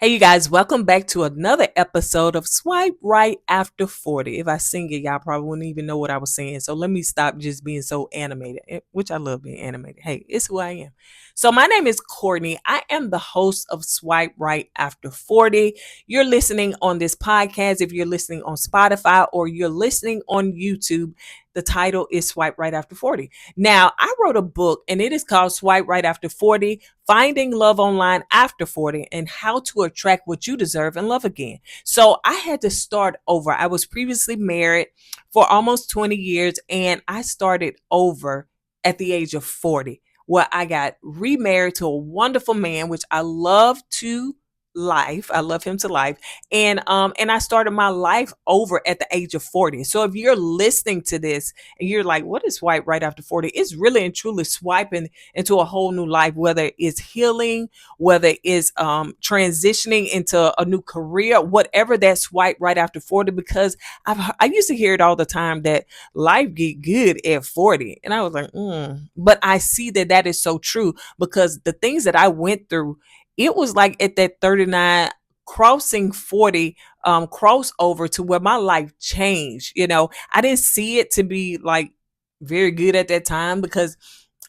Hey, you guys, welcome back to another episode of Swipe Right After 40. If I sing it, y'all probably wouldn't even know what I was saying. So let me stop just being so animated, which I love being animated. Hey, it's who I am. So my name is Kourtney. I am the host of Swipe Right After 40. You're listening on this podcast. If you're listening on Spotify or you're listening on YouTube, the title is Swipe Right After 40. Now, I wrote a book and it is called Swipe Right After 40, Finding Love Online After 40 and How to Attract What You Deserve and Love Again. So I had to start over. I was previously married for almost 20 years and I started over at the age of 40, where I got remarried to a wonderful man, which I love to life. I love him to life. And I started my life over at the age of 40. So if you're listening to this and you're like, what is swipe right after 40? It's really and truly swiping into a whole new life, whether it's healing, whether it's transitioning into a new career, whatever that swipe right after 40, because I used to hear it all the time that life get good at 40. And I was like, but I see that that is so true because the things that I went through, it was like at that 39 crossing 40 crossover to where my life changed. I didn't see it to be like very good at that time because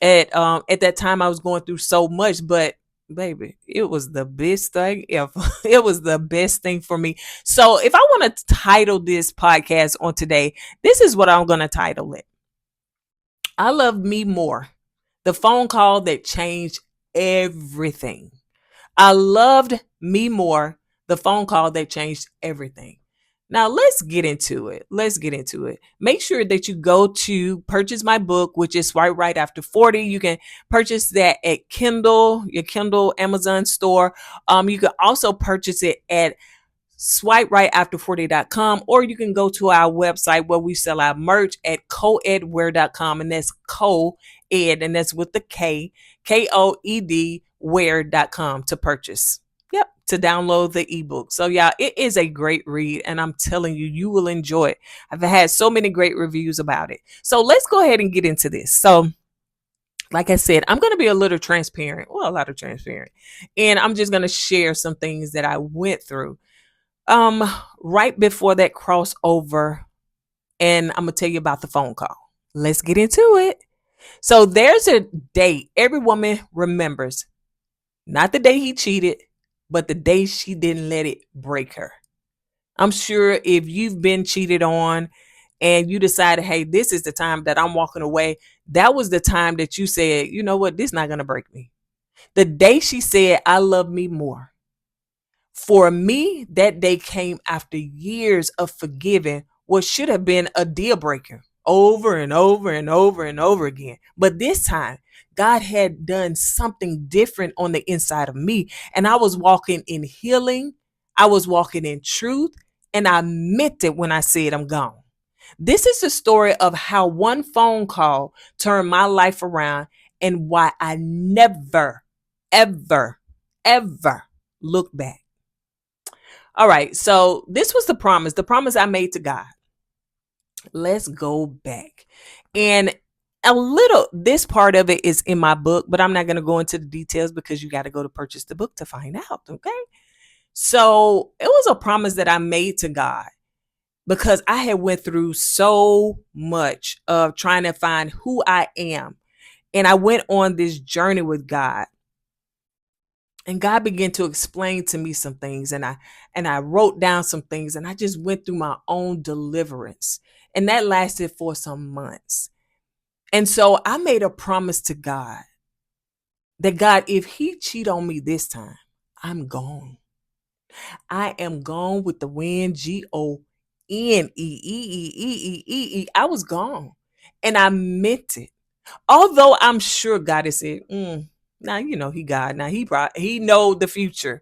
at that time I was going through so much, but baby, it was the best thing ever. It was the best thing for me. So if I want to title this podcast on today, this is what I'm going to title it. I Love Me More. The phone call that changed everything. I loved me more, the phone call that changed everything. Now let's get into it. Let's get into it. Make sure that you go to purchase my book, which is Swipe Right After 40. You can purchase that at Kindle, your Kindle Amazon store. You can also purchase it at swiperightatafter40.com, or you can go to our website where we sell our merch at coedwear.com, and that's co-ed, and that's with the Koed wear.com to purchase. Yep, to download the ebook. So yeah, it is a great read and I'm telling you, you will enjoy it. I've had so many great reviews about it. So let's go ahead and get into this. So like I said, I'm going to be a little transparent, well, a lot of transparent, and I'm just going to share some things that I went through um right before that crossover, and I'm going to tell you about the phone call. Let's get into it. So there's a date every woman remembers. Not the day he cheated, but the day she didn't let it break her. I'm sure if you've been cheated on and you decided, hey, this is the time that I'm walking away, that was the time that you said, you know what, this is not going to break me. The day she said, I love me more. For me, that day came after years of forgiving what should have been a deal breaker over and over and over and over again. But this time, God had done something different on the inside of me. And I was walking in healing, I was walking in truth, and I meant it when I said I'm gone. This is the story of how one phone call turned my life around and why I never, ever, ever look back. All right, so this was the promise I made to God. Let's go back. And this part of it is in my book, but I'm not going to go into the details because you got to go to purchase the book to find out. Okay. So it was a promise that I made to God because I had went through so much of trying to find who I am. And I went on this journey with God. And God began to explain to me some things, and I wrote down some things, and I just went through my own deliverance. And that lasted for some months. And so I made a promise to God that God, if he cheat on me this time, I'm gone. I am gone with the wind, Gone. I was gone. And I meant it. Although I'm sure God has said, now he God. Now he know the future.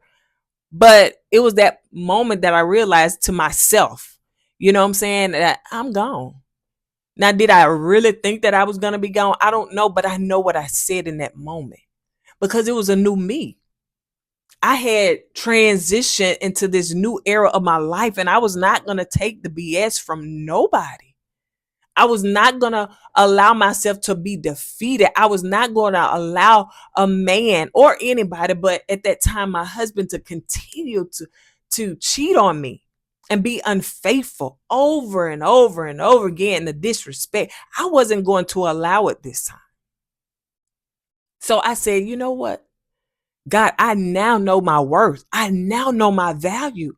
But it was that moment that I realized to myself, you know what I'm saying, that I'm gone. Now, did I really think that I was going to be gone? I don't know, but I know what I said in that moment because it was a new me. I had transitioned into this new era of my life, and I was not going to take the BS from nobody. I was not going to allow myself to be defeated. I was not going to allow a man or anybody, but at that time, my husband, to continue to cheat on me and be unfaithful over and over and over again, the disrespect. I wasn't going to allow it this time. So I said, you know what? God, I now know my worth. I now know my value.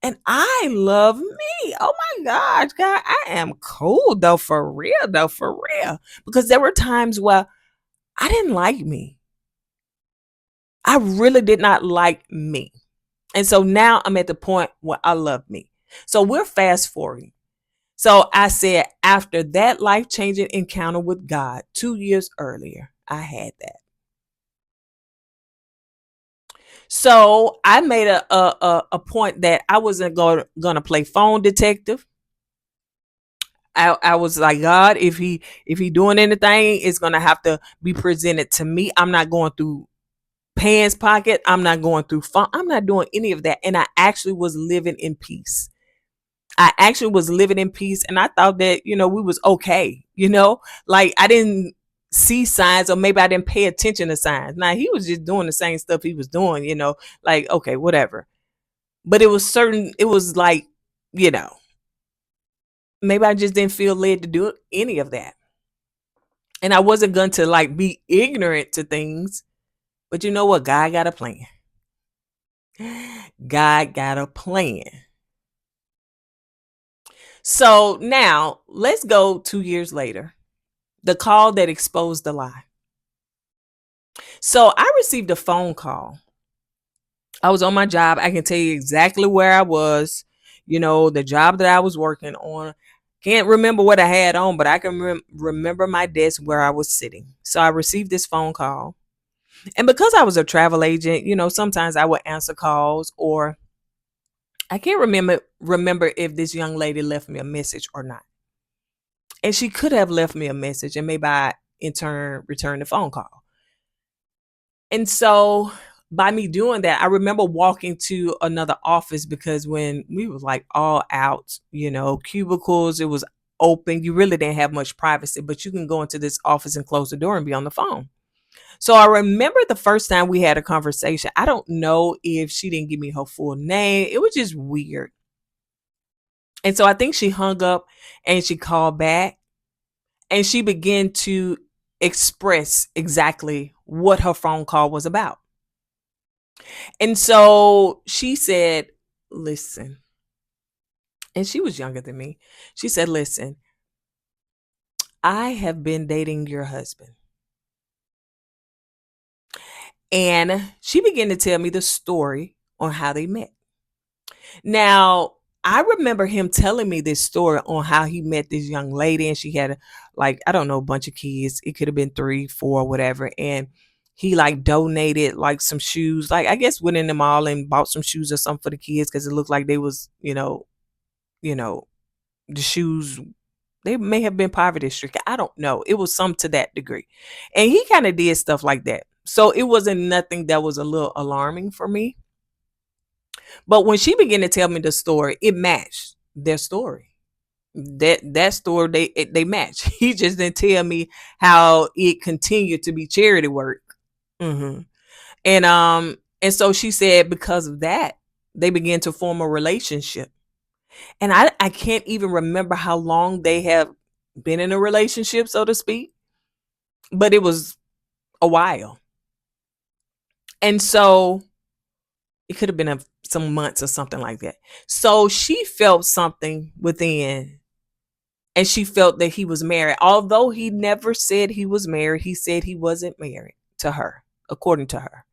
And I love me. Oh my gosh, God, I am cool though, for real, though, for real. Because there were times where I didn't like me. I really did not like me. And so now I'm at the point where I love me. So we're fast forwarding. So I said, after that life changing encounter with God 2 years earlier, I had that. So I made a point that I wasn't gonna play phone detective. I was like, God, if he doing anything, it's gonna have to be presented to me. I'm not going through pants pocket. I'm not going through phone. I'm not doing any of that. And I actually was living in peace. I actually was living in peace, and I thought that we was okay. Like I didn't see signs, or maybe I didn't pay attention to signs. Now he was just doing the same stuff he was doing. Like okay, whatever. But it was certain. It was like you know maybe I just didn't feel led to do any of that. And I wasn't going to like be ignorant to things. But you know what? God got a plan. God got a plan. So now let's go 2 years later. The call that exposed the lie. So I received a phone call. I was on my job. I can tell you exactly where I was, the job that I was working on. Can't remember what I had on, but I can remember my desk where I was sitting. So I received this phone call. And because I was a travel agent, sometimes I would answer calls, or I can't remember if this young lady left me a message or not. And she could have left me a message, and maybe I in turn returned the phone call. And so by me doing that, I remember walking to another office, because when we was like all out, cubicles, it was open. You really didn't have much privacy, but you can go into this office and close the door and be on the phone. So I remember the first time we had a conversation. I don't know if she didn't give me her full name. It was just weird. And so I think she hung up and she called back, and she began to express exactly what her phone call was about. And so she said, listen, and she was younger than me. She said, listen, I have been dating your husband. And she began to tell me the story on how they met. Now, I remember him telling me this story on how he met this young lady, and she had like, I don't know, a bunch of kids. It could have been 3, 4, whatever. And he like donated like some shoes. Like I guess went in the mall and bought some shoes or something for the kids, because it looked like they was, you know, the shoes, they may have been poverty stricken. I don't know. It was some to that degree. And he kind of did stuff like that. So it wasn't nothing that was a little alarming for me. But when she began to tell me the story, it matched their story. That story, they match. He just didn't tell me how it continued to be charity work. hmm and so she said because of that, they began to form a relationship. And I can't even remember how long they have been in a relationship, so to speak, but it was a while. And so it could have been some months or something like that. So she felt something within, and she felt that he was married. Although he never said he was married, he said he wasn't married to her, according to her.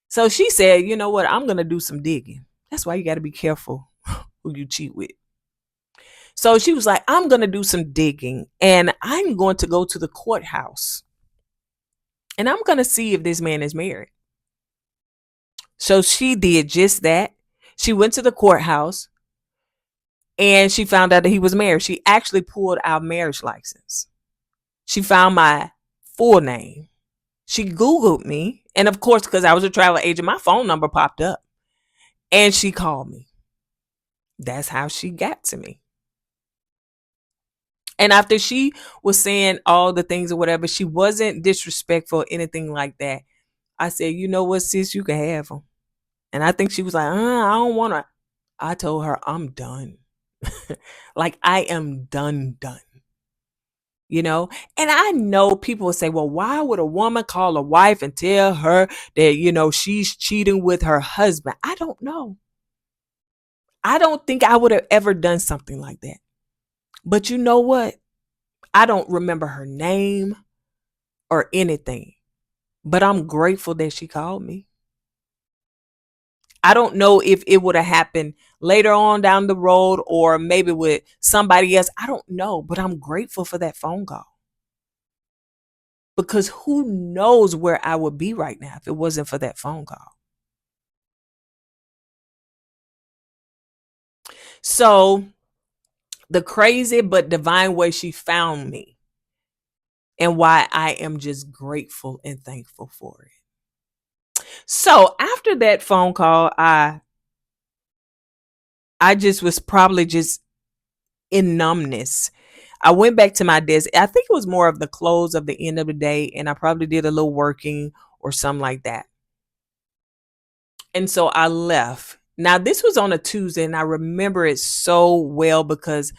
So she said, you know what? I'm going to do some digging. That's why you got to be careful who you cheat with. So she was like, I'm going to do some digging, and I'm going to go to the courthouse, and I'm going to see if this man is married. So she did just that. She went to the courthouse, and she found out that he was married. She actually pulled our marriage license. She found my full name. She Googled me. And of course, because I was a travel agent, my phone number popped up. And she called me. That's how she got to me. And after she was saying all the things or whatever, she wasn't disrespectful or anything like that. I said, you know what, sis, you can have them. And I think she was like, I don't want to. I told her, I'm done. Like, I am done. You know, and I know people will say, well, why would a woman call a wife and tell her that, she's cheating with her husband? I don't know. I don't think I would have ever done something like that. But you know what? I don't remember her name or anything, but I'm grateful that she called me. I don't know if it would have happened later on down the road or maybe with somebody else. I don't know, but I'm grateful for that phone call because who knows where I would be right now if it wasn't for that phone call. So, the crazy but divine way she found me and why I am just grateful and thankful for it. So, after that phone call, I just was probably just in numbness. I went back to my desk. I think it was more of the close of the end of the day, and I probably did a little working or something like that. And so I left. Now, this was on a Tuesday, and I remember it so well because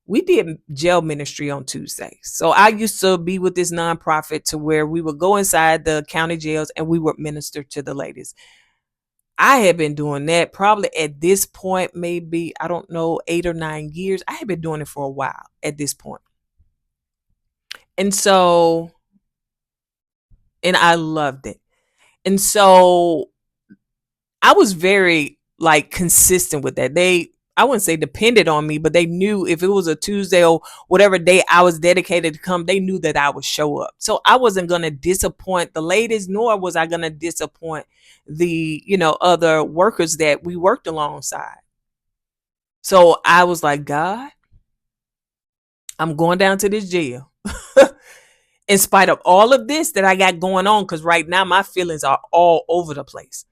we did jail ministry on Tuesday. So I used to be with this nonprofit to where we would go inside the county jails and we would minister to the ladies. I had been doing that probably at this point, maybe, I don't know, 8 or 9 years. I had been doing it for a while at this point. And so, and I loved it. And so I was very like consistent with that. I wouldn't say depended on me, but they knew if it was a Tuesday or whatever day I was dedicated to come, they knew that I would show up. So I wasn't going to disappoint the ladies, nor was I going to disappoint the, other workers that we worked alongside. So I was like, God, I'm going down to this jail. In spite of all of this that I got going on, because right now my feelings are all over the place.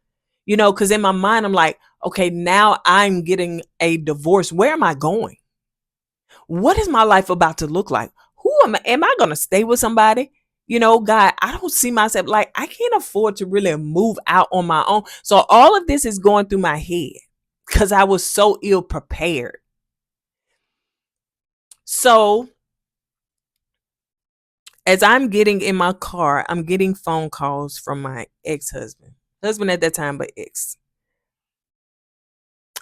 Because in my mind, I'm like, okay, now I'm getting a divorce. Where am I going? What is my life about to look like? Who am I? Am I going to stay with somebody? God, I don't see myself like I can't afford to really move out on my own. So all of this is going through my head because I was so ill prepared. So as I'm getting in my car, I'm getting phone calls from my husband at that time, but ex.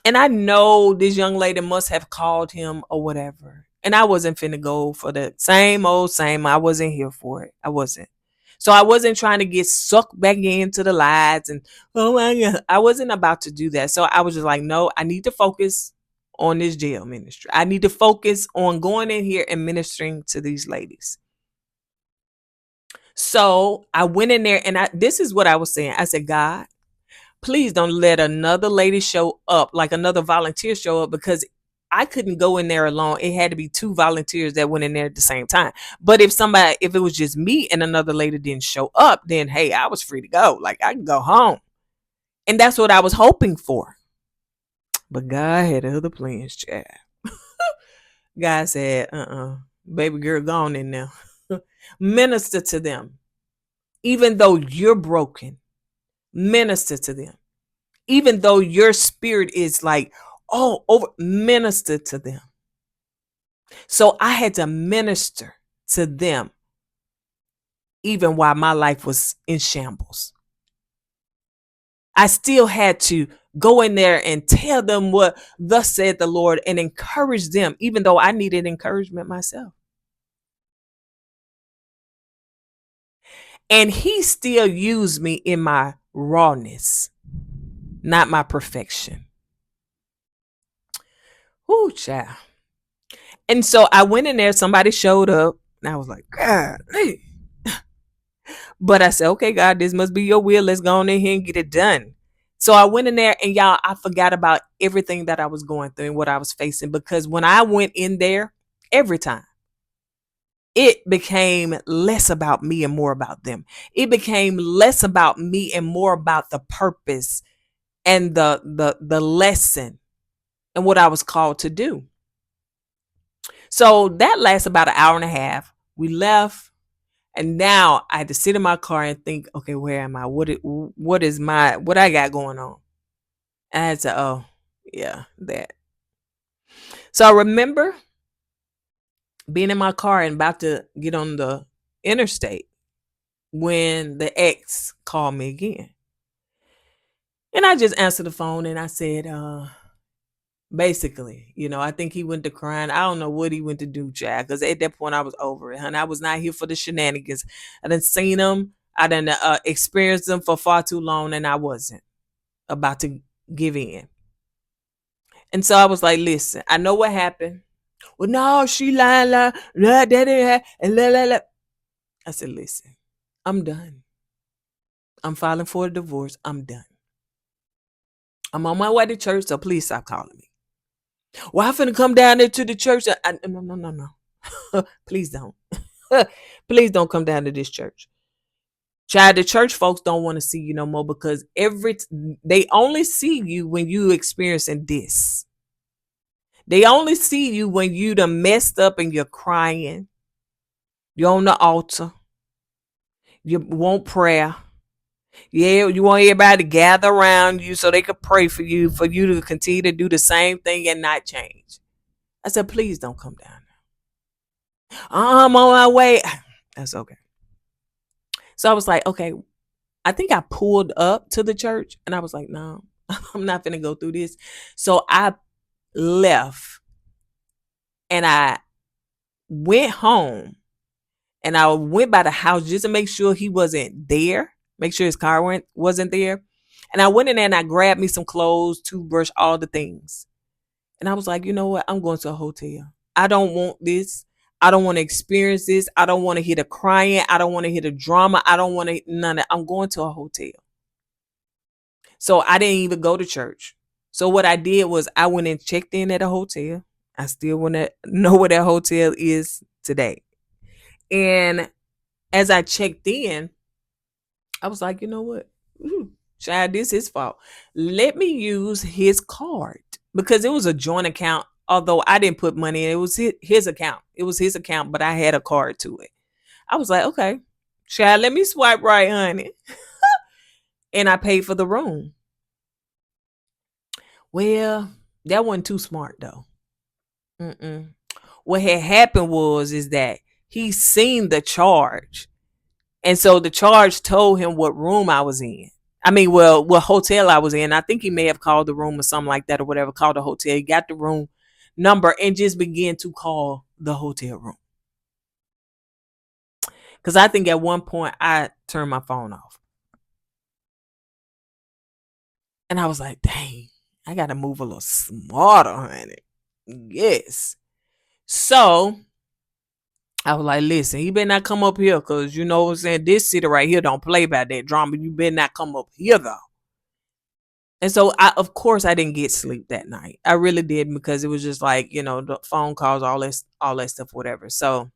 And I know this young lady must have called him or whatever. And I wasn't finna go for the same old same. I wasn't here for it. I wasn't. So I wasn't trying to get sucked back into the lies and oh my God. I wasn't about to do that. So I was just like, no, I need to focus on this jail ministry. I need to focus on going in here and ministering to these ladies. So I went in there and this is what I was saying. I said, God, please don't let another lady show up, like another volunteer show up, because I couldn't go in there alone. It had to be 2 volunteers that went in there at the same time. But if it was just me and another lady didn't show up, then hey, I was free to go. Like I can go home. And that's what I was hoping for. But God had other plans, child. God said, baby girl, gone in there. Minister to them. Even though you're broken, minister to them. Even though your spirit is like, oh, over, minister to them. So I had to minister to them even while my life was in shambles. I still had to go in there and tell them what thus said the Lord and encourage them, even though I needed encouragement myself. And he still used me in my rawness, not my perfection. Ooh, child. And so I went in there, somebody showed up, and I was like, God, hey. But I said, okay, God, this must be your will. Let's go on in here and get it done. So I went in there and y'all, I forgot about everything that I was going through and what I was facing. Because when I went in there, every time, it became less about me and more about them. It became less about me and more about the purpose and the lesson and what I was called to do. So that lasts about an hour and a half. We left, and now I had to sit in my car and think, okay, where am I? What I got going on? And I had to, oh, yeah, that. So I remember being in my car and about to get on the interstate when the ex called me again. And I just answered the phone and I said, basically, I think he went to crying. I don't know what he went to do, Chad, because at that point I was over it, honey. I was not here for the shenanigans. I done seen them. I done experienced them for far too long, and I wasn't about to give in. And so I was like, listen, I know what happened. Well, no, she lying, that didn't happen, and la. I said, listen, I'm done. I'm filing for a divorce. I'm done. I'm on my way to church, so please stop calling me. Well, I'm finna come down there to the church. No. Please don't. Please don't come down to this church. Child, the church folks don't want to see you no more because they only see you when you experiencing this. They only see you when you done messed up and you're crying. You're on the altar. You want prayer. Yeah, you want everybody to gather around you so they could pray for you to continue to do the same thing and not change. I said, please don't come down. I'm on my way. That's okay. So I was like, okay, I think I pulled up to the church and I was like, no, I'm not going to go through this. So I left and I went home and I went by the house just to make sure he wasn't there, make sure his car wasn't there. And I went in there and I grabbed me some clothes, toothbrush, all the things. And I was like, you know what? I'm going to a hotel. I don't want this. I don't want to experience this. I don't want to hear the crying. I don't want to hear the drama. I don't want to none of it. I'm going to a hotel. So I didn't even go to church. So what I did was I went and checked in at a hotel. I still want to know where that hotel is today. And as I checked in, I was like, you know what? Child, this is his fault. Let me use his card because it was a joint account. Although I didn't put money in, it was his account. It was his account, but I had a card to it. I was like, okay, child, let me swipe right, honey. And I paid for the room. Well, that wasn't too smart though. What had happened is that he seen the charge. And so the charge told him what room I was in. I mean, well, what hotel I was in. I think he may have called the room or something like that or whatever, called the hotel. He got the room number and just began to call the hotel room. Because I think at one point I turned my phone off. And I was like, dang, I got to move a little smarter, honey. Yes. So I was like, listen, he better not come up here because you know what I'm saying? This city right here don't play about that drama. You better not come up here though. And so of course I didn't get sleep that night. I really didn't because it was just like, the phone calls, all that stuff, whatever. So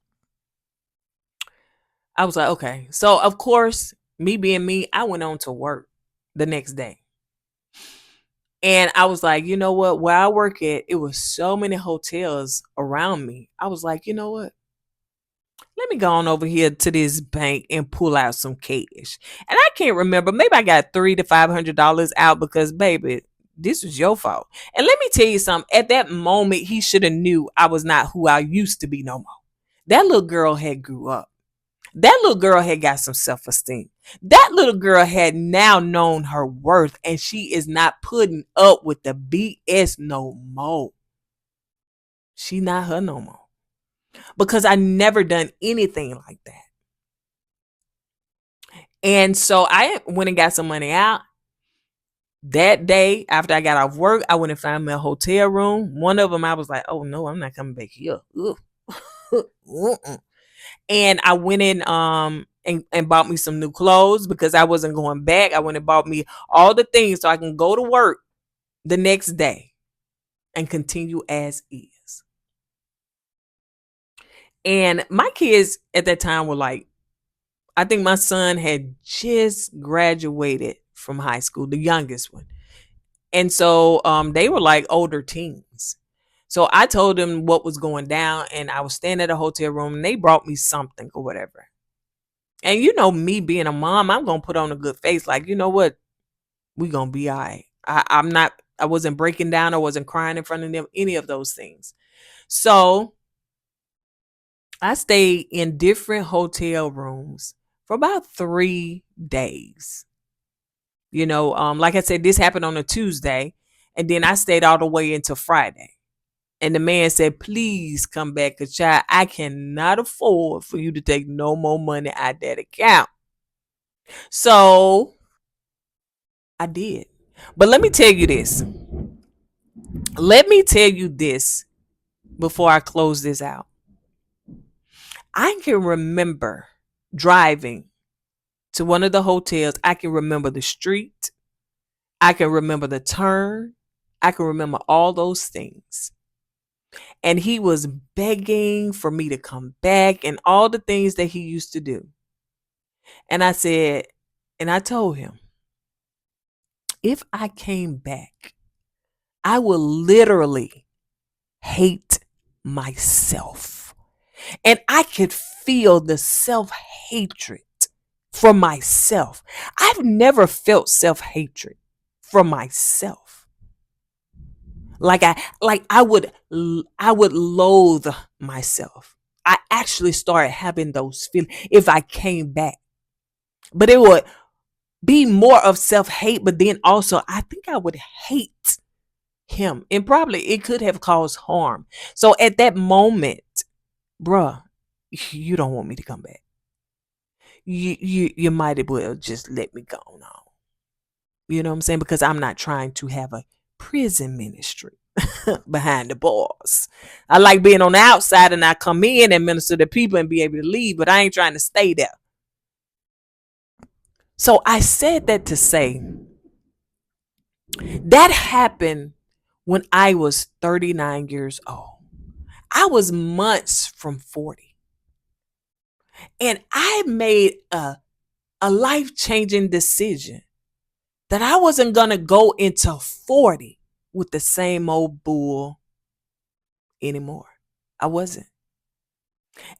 I was like, okay. So of course, me being me, I went on to work the next day. And I was like, you know what? Where I work at, it was so many hotels around me. I was like, you know what? Let me go on over here to this bank and pull out some cash. And I can't remember. Maybe I got $300 to $500 out because, baby, this was your fault. And let me tell you something. At that moment, he should have knew I was not who I used to be no more. That little girl had grew up. That little girl had got some self-esteem. That little girl had now known her worth, and she is not putting up with the BS no more. She not her no more. Because I never done anything like that. And so I went and got some money out. That day, after I got off work, I went and found me a hotel room. One of them, I was like, oh no, I'm not coming back here. And I went in and bought me some new clothes because I wasn't going back. I went and bought me all the things so I can go to work the next day and continue as is. And my kids at that time were like, I think my son had just graduated from high school, the youngest one. And so they were like older teens. So I told them what was going down, and I was staying at a hotel room, and they brought me something or whatever. And you know me being a mom, I'm gonna put on a good face, like, you know what, we gonna be all right. I'm not. I wasn't breaking down. I wasn't crying in front of them. Any of those things. So I stayed in different hotel rooms for about 3 days. Like I said, this happened on a Tuesday, and then I stayed all the way into Friday. And the man said, please come back, because child, I cannot afford for you to take no more money out that account. So I did. But let me tell you this. Let me tell you this before I close this out. I can remember driving to one of the hotels. I can remember the street. I can remember the turn. I can remember all those things. And he was begging for me to come back and all the things that he used to do. And I said, and I told him, if I came back, I will literally hate myself. And I could feel the self-hatred for myself. I've never felt self-hatred for myself. I would loathe myself. I actually started having those feelings if I came back. But it would be more of self-hate, but then also I think I would hate him, and probably it could have caused harm. So at that moment, bruh, you don't want me to come back. You might as well just let me go on. You know what I'm saying? Because I'm not trying to have a prison ministry behind the bars. I like being on the outside, and I come in and minister to people and be able to leave, but I ain't trying to stay there. So I said that to say that happened when I was 39 years old. I was months from 40. And I made a life-changing decision that I wasn't going to go into 40 with the same old bull anymore. I wasn't.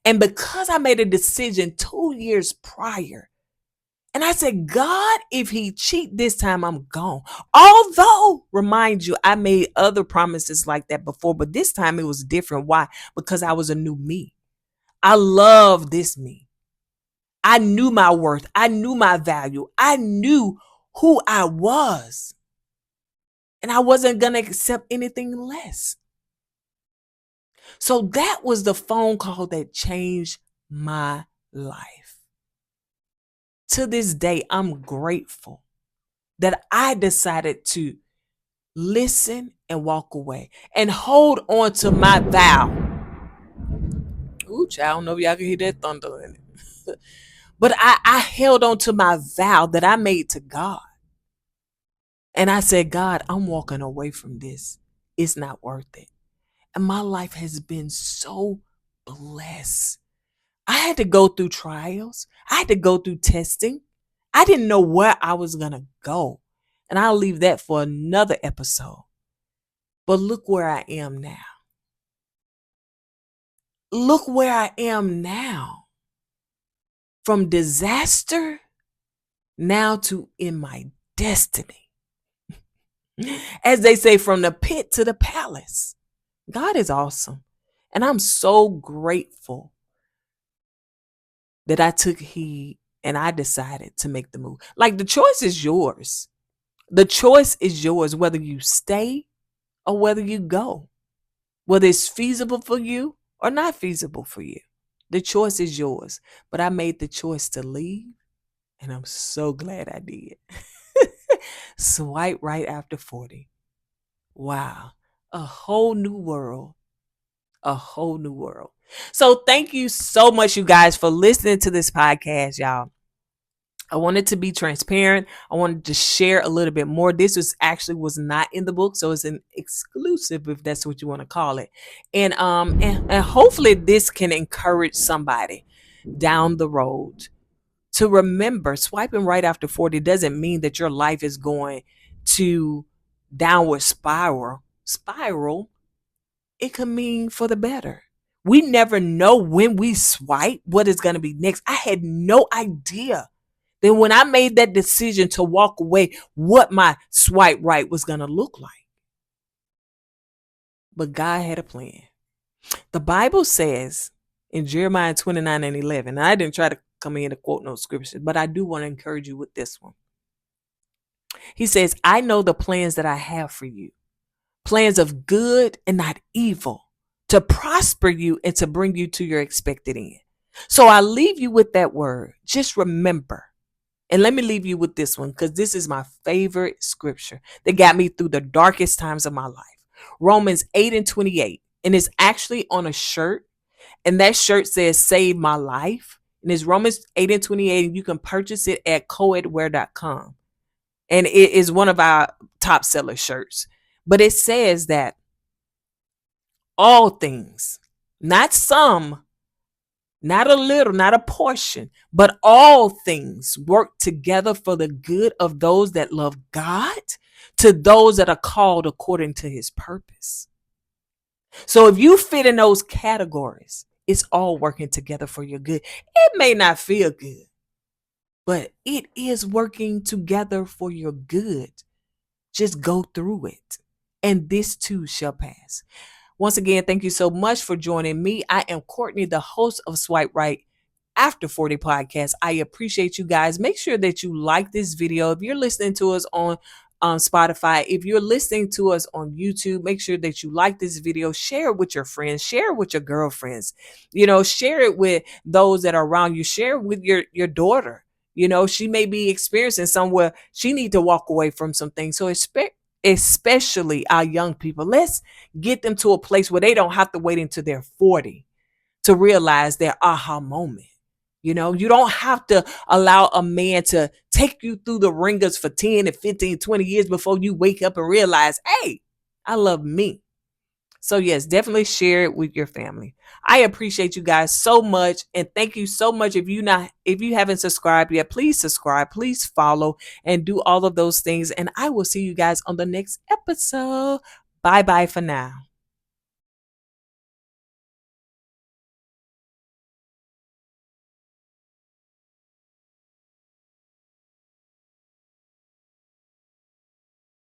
And because I made a decision 2 years prior, and I said, God, if he cheat this time, I'm gone. Although, remind you, I made other promises like that before, but this time it was different. Why? Because I was a new me. I love this me. I knew my worth. I knew my value. I knew who I was. And I wasn't going to accept anything less. So that was the phone call that changed my life. To this day, I'm grateful that I decided to listen and walk away and hold on to my vow. Ooh, child, I don't know if y'all can hear that thunder in it. But I held on to my vow that I made to God. And I said, God, I'm walking away from this. It's not worth it. And my life has been so blessed. I had to go through trials. I had to go through testing. I didn't know where I was going to go. And I'll leave that for another episode. But look where I am now. Look where I am now. From disaster now to in my destiny. As they say, from the pit to the palace. God is awesome. And I'm so grateful that I took heed and I decided to make the move. Like, the choice is yours. The choice is yours, whether you stay or whether you go, whether it's feasible for you or not feasible for you. The choice is yours. But I made the choice to leave, and I'm so glad I did. Swipe right after 40. Wow. A whole new world. A whole new world. So thank you so much, you guys, for listening to this podcast, y'all. I wanted to be transparent. I wanted to share a little bit more. This was not in the book, so it's an exclusive, if that's what you want to call it. And hopefully this can encourage somebody down the road to remember, swiping right after 40 doesn't mean that your life is going to downward spiral. it could mean for the better. We never know when we swipe what is going to be next. I had no idea. Then when I made that decision to walk away, what my swipe right was going to look like. But God had a plan. The Bible says in Jeremiah 29:11, and I didn't try to come in to quote no scriptures, but I do want to encourage you with this one. He says, I know the plans that I have for you, plans of good and not evil, to prosper you and to bring you to your expected end. So I leave you with that word. Just remember. And let me leave you with this one, because this is my favorite scripture that got me through the darkest times of my life. Romans 8:28. And it's actually on a shirt. And that shirt says, Save My Life. And it's Romans 8:28. And you can purchase it at coedwear.com. And it is one of our top seller shirts. But it says that all things, not some, not a little, not a portion, but all things work together for the good of those that love God, to those that are called according to his purpose. So if you fit in those categories, it's all working together for your good. It may not feel good, but it is working together for your good. Just go through it, and this too shall pass. Once again, thank you so much for joining me. I am Kourtney, the host of Swipe Right After 40 podcast. I appreciate you guys. Make sure that you like this video. If you're listening to us on Spotify, if you're listening to us on YouTube, make sure that you like this video, share it with your friends, share it with your girlfriends, share it with those that are around you, share it with your daughter. She may be experiencing somewhere she need to walk away from some things. So especially our young people, let's get them to a place where they don't have to wait until they're 40 to realize their aha moment. You don't have to allow a man to take you through the ringers for 10 and 15, 20 years before you wake up and realize, hey, I love me. So yes, definitely share it with your family. I appreciate you guys so much. And thank you so much. If you haven't subscribed yet, please subscribe, please follow, and do all of those things. And I will see you guys on the next episode. Bye-bye for now.